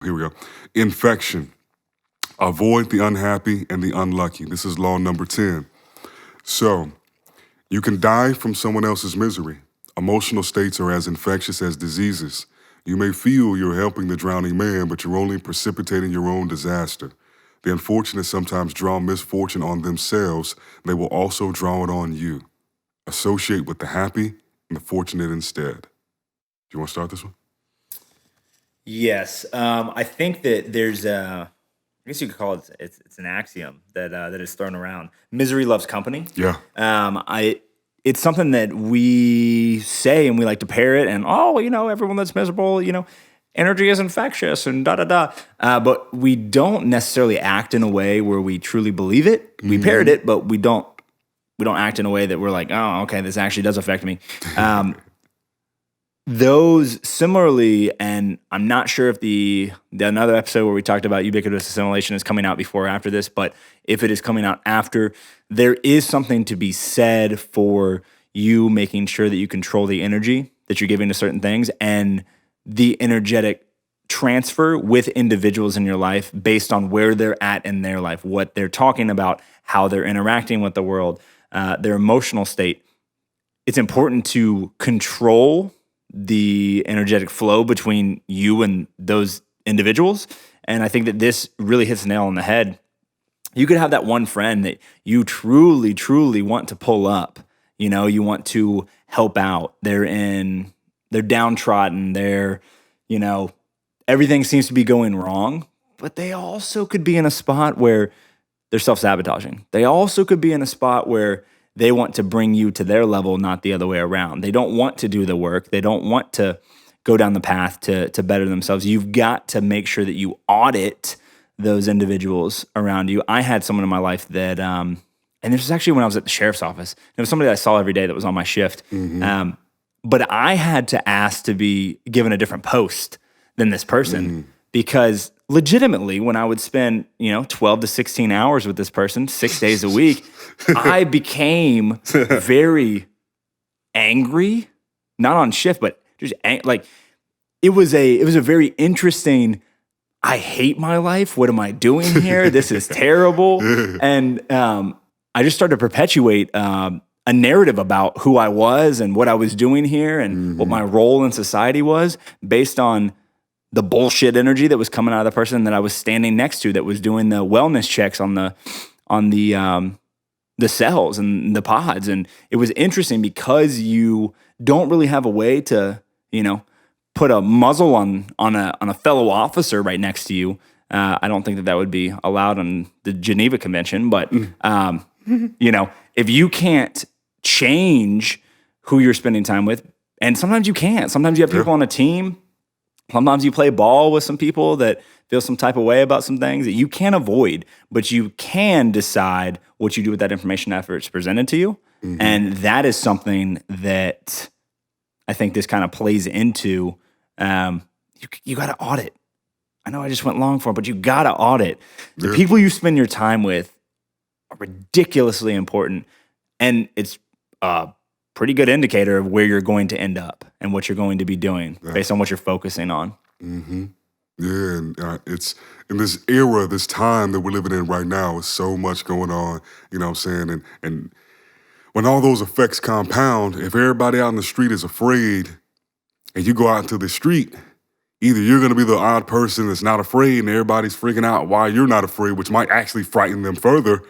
Here we go. Infection. Avoid the unhappy and the unlucky. This is law number 10. So, you can die from someone else's misery. Emotional states are as infectious as diseases. You may feel you're helping the drowning man, but you're only precipitating your own disaster. The unfortunate sometimes draw misfortune on themselves. They will also draw it on you. Associate with the happy and the fortunate instead. Do you want to start this one? Yes, I think that there's I guess you could call it, it's an axiom that is thrown around. Misery loves company. Yeah. It's something that we say and we like to parrot and, everyone that's miserable, energy is infectious and da-da-da. But we don't necessarily act in a way where we truly believe it. We parrot it, but we don't act in a way that we're like, oh, okay, this actually does affect me. Those similarly, and I'm not sure if the another episode where we talked about ubiquitous assimilation is coming out before or after this, but if it is coming out after, there is something to be said for you making sure that you control the energy that you're giving to certain things and the energetic transfer with individuals in your life based on where they're at in their life, what they're talking about, how they're interacting with the world, their emotional state. It's important to control the energetic flow between you and those individuals. And I think that this really hits the nail on the head. You could have that one friend that you truly, truly want to pull up. You want to help out. They're downtrodden. Everything seems to be going wrong, but they also could be in a spot where they're self-sabotaging. They also could be in a spot where they want to bring you to their level, not the other way around. They don't want to do the work. They don't want to go down the path to better themselves. You've got to make sure that you audit those individuals around you. I had someone in my life that, and this was actually when I was at the sheriff's office. It was somebody that I saw every day that was on my shift. But I had to ask to be given a different post than this person because legitimately, when I would spend, 12 to 16 hours with this person, 6 days a week, I became very angry, not on shift, but just it was a very interesting, I hate my life. What am I doing here? This is terrible. And I just started to perpetuate a narrative about who I was and what I was doing here and what my role in society was based on the bullshit energy that was coming out of the person that I was standing next to that was doing the wellness checks on the cells and the pods. And it was interesting because you don't really have a way to, put a muzzle on a fellow officer right next to you. I don't think that would be allowed on the Geneva Convention, but if you can't change who you're spending time with, and sometimes you can't. Sometimes you have people on a team. Sometimes you play ball with some people that feel some type of way about some things that you can't avoid, but you can decide what you do with that information after it's presented to you. And that is something that I think this kind of plays into. You got to audit. I know I just went long for it, but you got to audit. The people you spend your time with are ridiculously important, and it's pretty good indicator of where you're going to end up and what you're going to be doing based on what you're focusing on. Yeah, and it's in this era, this time that we're living in right now, is so much going on, you know what I'm saying? And when all those effects compound, if everybody out in the street is afraid and you go out into the street, either you're going to be the odd person that's not afraid and everybody's freaking out why you're not afraid, which might actually frighten them further,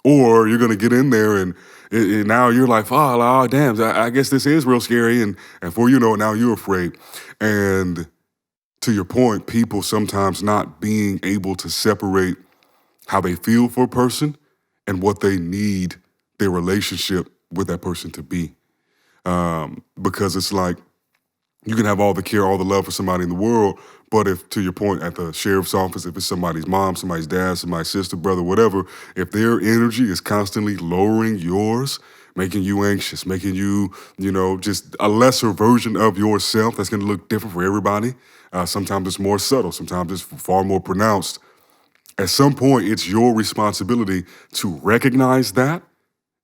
or you're going to get in there and now you're like, oh damn, I guess this is real scary. And before you know it, now you're afraid. And to your point, people sometimes not being able to separate how they feel for a person and what they need their relationship with that person to be. Because it's like, you can have all the care, all the love for somebody in the world, but if, to your point, at the sheriff's office, if it's somebody's mom, somebody's dad, somebody's sister, brother, whatever, if their energy is constantly lowering yours, making you anxious, making you, just a lesser version of yourself that's going to look different for everybody. Sometimes it's more subtle. Sometimes it's far more pronounced. At some point, it's your responsibility to recognize that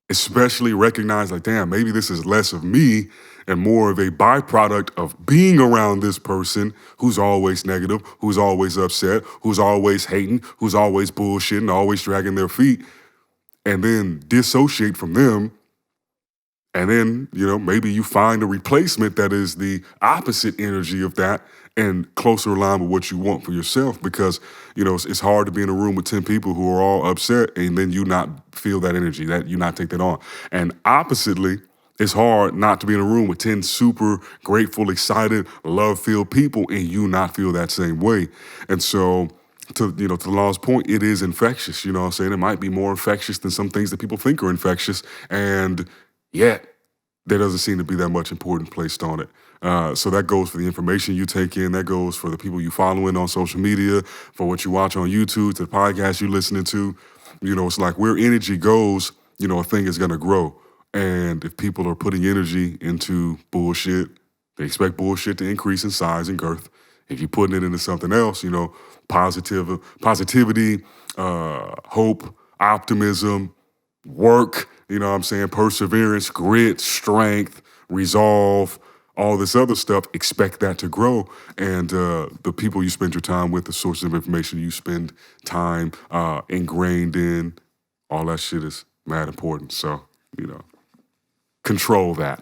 especially recognize like, damn, maybe this is less of me and more of a byproduct of being around this person who's always negative, who's always upset, who's always hating, who's always bullshitting, always dragging their feet, and then dissociate from them. And then, maybe you find a replacement that is the opposite energy of that and closer aligned with what you want for yourself. Because, it's hard to be in a room with 10 people who are all upset and then you not feel that energy, that you not take that on. And oppositely, it's hard not to be in a room with 10 super grateful, excited, love-filled people and you not feel that same way. And so, to the law's point, it is infectious. You know what I'm saying? It might be more infectious than some things that people think are infectious. And yet, there doesn't seem to be that much importance placed on it. So that goes for the information you take in. That goes for the people you following on social media, for what you watch on YouTube, to the podcast you're listening to. It's like where energy goes, a thing is going to grow. And if people are putting energy into bullshit, they expect bullshit to increase in size and girth. If you're putting it into something else, positivity, hope, optimism, work, perseverance, grit, strength, resolve, all this other stuff, expect that to grow. And the people you spend your time with, the sources of information you spend time ingrained in, all that shit is mad important. So, control that.